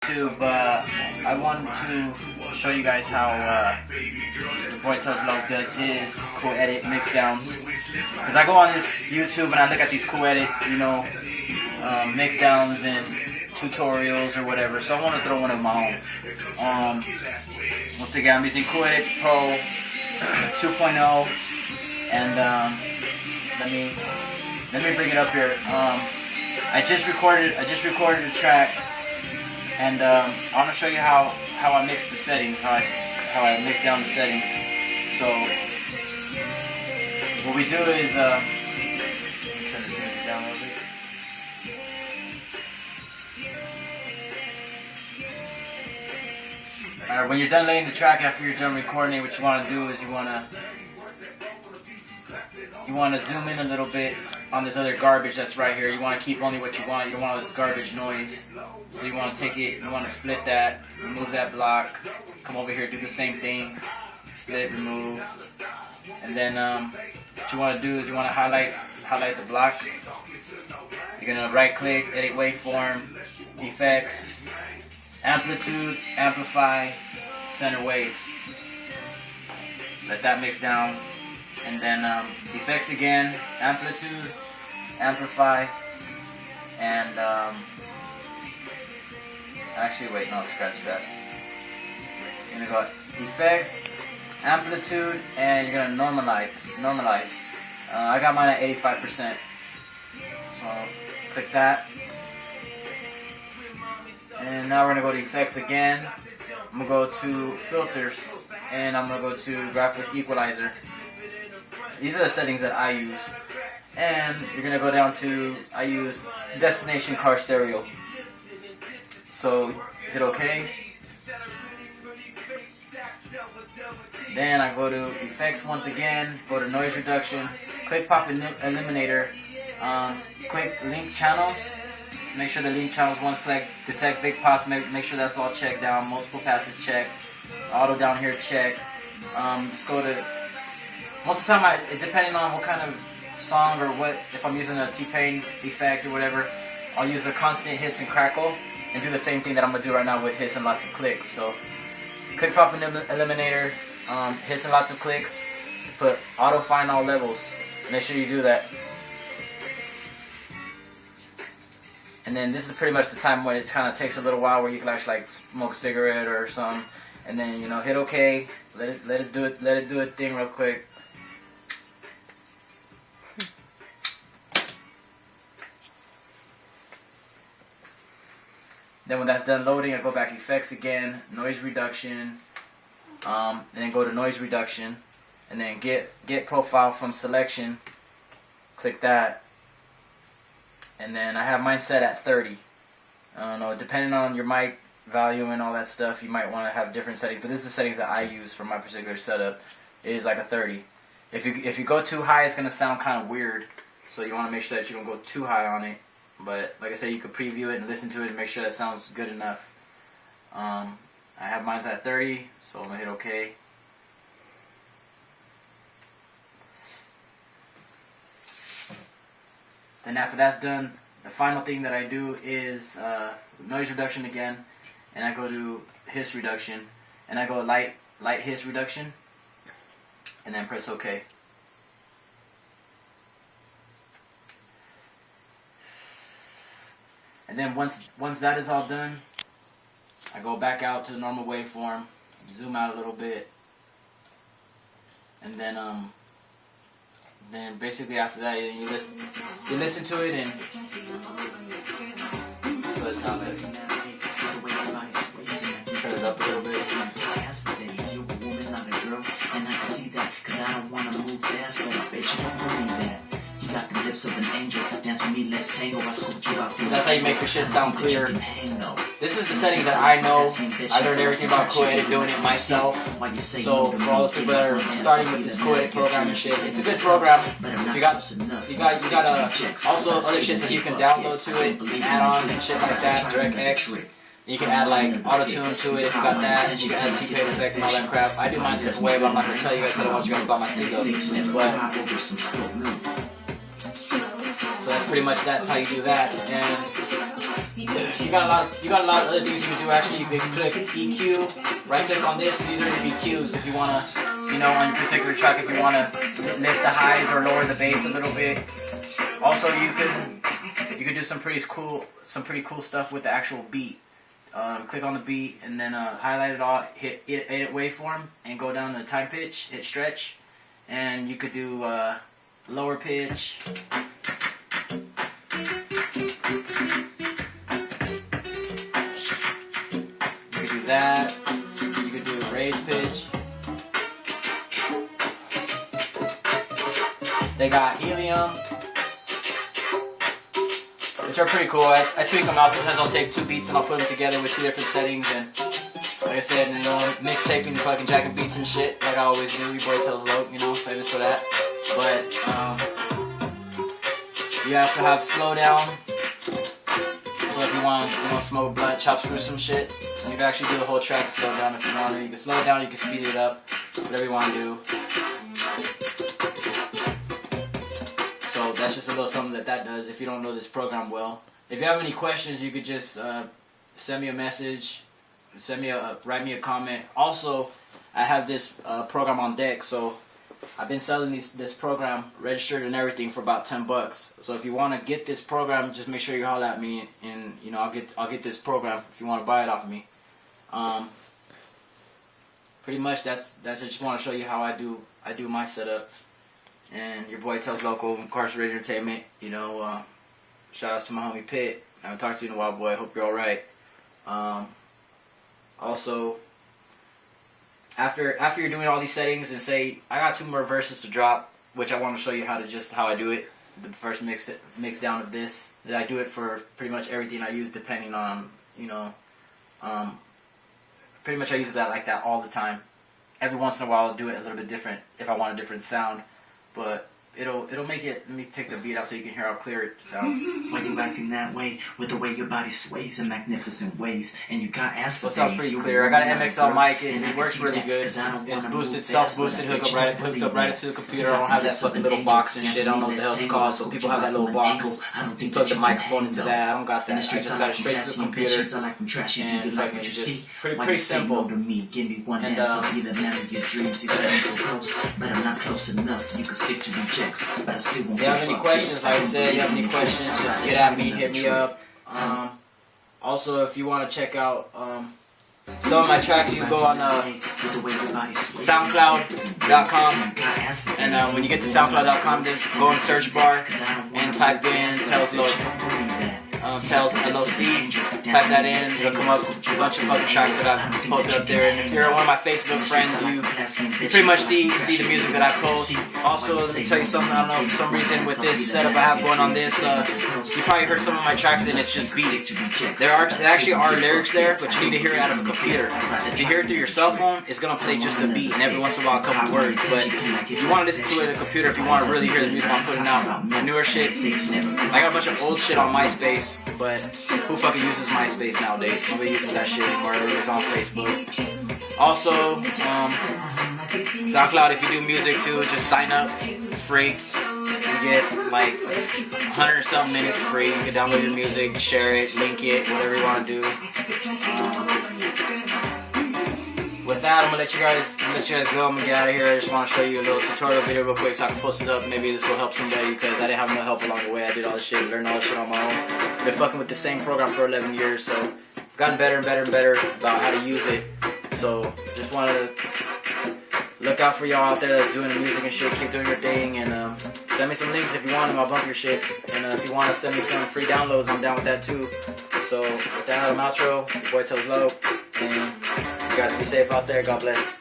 YouTube, I wanted to show you guys how the boy Tells Love does his cool edit mix downs. Because I go on this YouTube and I look at these cool edit, mix downs and tutorials or whatever. So I want to throw one of my own. Once again, I'm using Cool Edit Pro 2.0, and let me bring it up here. I just recorded a track. And I want to show you how I mix the settings, how I mix down the settings. So what we do is turn this music down a little bit. Alright, when you're done laying the track, after you're done recording it, what you want to do is you want to zoom in a little bit on this other garbage that's right here. You want to keep only what you want. You don't want all this garbage noise. So you want to take it, you want to split that, remove that block, come over here, do the same thing, split, remove, and then what you want to do is you want to highlight the block. You're going to right click, edit waveform, effects, amplitude, amplify, center wave. Let that mix down, and then effects again, amplitude, amplify, and actually, wait, no, scratch that. You're going to go effects, amplitude, and you're going to normalize. I got mine at 85%. So, click that. And now we're going to go to effects again. I'm going to go to filters, and I'm going to go to graphic equalizer. These are the settings that I use. And you're going to go down to, I use destination car stereo. So hit OK. Then I go to effects once again, go to noise reduction, click pop eliminator, click link channels, make sure the link channels once click, detect big pops, make sure that's all checked down, multiple passes check, auto down here check. Just go to, most of the time, depending on what kind of song or what, if I'm using a T-Pain effect or whatever, I'll use a constant hiss and crackle and do the same thing that I'm going to do right now with hiss and lots of clicks. So click pop eliminator, hiss and lots of clicks, put auto find all levels. Make sure you do that. And then this is pretty much the time when it kind of takes a little while where you can actually smoke a cigarette or something. And then hit OK, let it do its thing real quick. Then when that's done loading, I go back effects again, noise reduction, and then go to noise reduction, and then get profile from selection, click that, and then I have mine set at 30. I don't know, depending on your mic volume and all that stuff, you might want to have different settings, but this is the settings that I use for my particular setup. It is like a 30. If you go too high, it's going to sound kind of weird, so you want to make sure that you don't go too high on it. But like I said, you could preview it and listen to it and make sure that sounds good enough. I have mine at 30, so I'm going to hit OK. Then after that's done, the final thing that I do is noise reduction again, and I go to hiss reduction, and I go light hiss reduction, and then press OK. And then once that is all done, I go back out to the normal waveform, zoom out a little bit, and then basically after that you listen to it, and that's what it sounds like. Turn it up a little bit. Of an angel, dance with me, let's tango. I scooped you out. That's how you make your shit sound clear. This is the settings that I know. I learned everything about Cool Edit doing it myself. So for all those people that are starting with this Cool Edit program and shit, it's a good program. If you got also other shits that you can download to it, add-ons and shit like that, DirectX. You can add auto-tune to it if you got that. You can add T-Pain effect and all that crap. I do mine a different way, but I'm not going to tell you guys because I don't want you guys to buy my studio. But so that's pretty much, that's how you do that. And you got a lot of other things you can do. Actually, you can click EQ, right click on this, and these are your EQs if you wanna, you know, on your particular track, if you wanna lift the highs or lower the bass a little bit. Also, you can do some pretty cool stuff with the actual beat. Click on the beat and then highlight it all, hit edit waveform, and go down to time pitch, hit stretch, and you could do lower pitch. You could do that. You could do raise pitch. They got helium, which are pretty cool. I tweak them out. Sometimes I'll take two beats and I'll put them together with two different settings, and like I said, you know, mixtaping, fucking jacking beats and shit, like I always do. Your boy tells Loke, you know, famous for that. But you also have slow down. So if you want, you know, smoke blunt, chop screw some shit, you can actually do the whole track and slow down if you want to. You can slow it down, you can speed it up, whatever you want to do. So that's just a little something that does if you don't know this program well. If you have any questions, you could just send me a message, write me a comment. Also, I have this program on deck, so I've been selling this program registered and everything for about $10. So if you want to get this program, just make sure you holler at me, and you know I'll get this program if you want to buy it off of me. Pretty much that's I just want to show you how I do my setup. And your boy tells local Incarcerated Entertainment, you know, shout outs to my homie Pitt. I haven't talked to you in a while, boy. I hope you're alright. Also, after you're doing all these settings, and say, I got 2 more verses to drop, which I want to show you how I do it. The first mix down of this. That I do it for pretty much everything I use, depending on, you know, pretty much I use that like that all the time. Every once in a while I'll do it a little bit different if I want a different sound. But it'll make it. Let me take the beat out so you can hear how clear it sounds. When you acting that way, with the way your body sways in magnificent ways, and you got ass for so it sounds pretty clear. I got an MXL mic. It works really good. It's boosted, self-boosted, hooked up right into the computer. I don't have that fucking little box and shit. I don't know what the hell it's called. So people have that little box. You plug the microphone into that. I don't got that. I just got it straight to the computer. And fucking just pretty simple. And if you have any questions, like I said, you have any questions, just get at me, hit me up. Also, if you want to check out some of my tracks, you can go on SoundCloud.com, and when you get to SoundCloud.com, then go in the search bar and type in Tells LOC, type that in, it'll come up a bunch of fucking tracks that I've posted up there. And if you're one of my Facebook friends, you pretty much see the music that I post. Also, let me tell you something, I don't know, for some reason with this setup I have going on this, you probably heard some of my tracks and it's just beat. There actually are lyrics there, but you need to hear it out of a computer. If you hear it through your cell phone, it's going to play just the beat, and every once in a while a couple words. But you want to listen to it on a computer if you want to really hear the music I'm putting out. My newer shit, I got a bunch of old shit on MySpace, but who fucking uses MySpace nowadays? Nobody uses that shit anymore. Everybody's on Facebook. Also, SoundCloud, if you do music too, just sign up. It's free. You get like 100 or something minutes free. You can download your music, share it, link it, whatever you want to do. With that, I'm gonna let you guys go. I'm gonna get out of here. I just want to show you a little tutorial video real quick so I can post it up. Maybe this will help somebody, because I didn't have no help along the way. I did all this shit, learned all this shit on my own. Been fucking with the same program for 11 years, so I've gotten better and better and better about how to use it. So just wanted to look out for y'all out there that's doing the music and shit. Keep doing your thing, and send me some links if you want them. I'll bump your shit. And if you want to send me some free downloads, I'm down with that too. So with that, I'm outro. Your boy tells Low, and you guys be safe out there. God bless.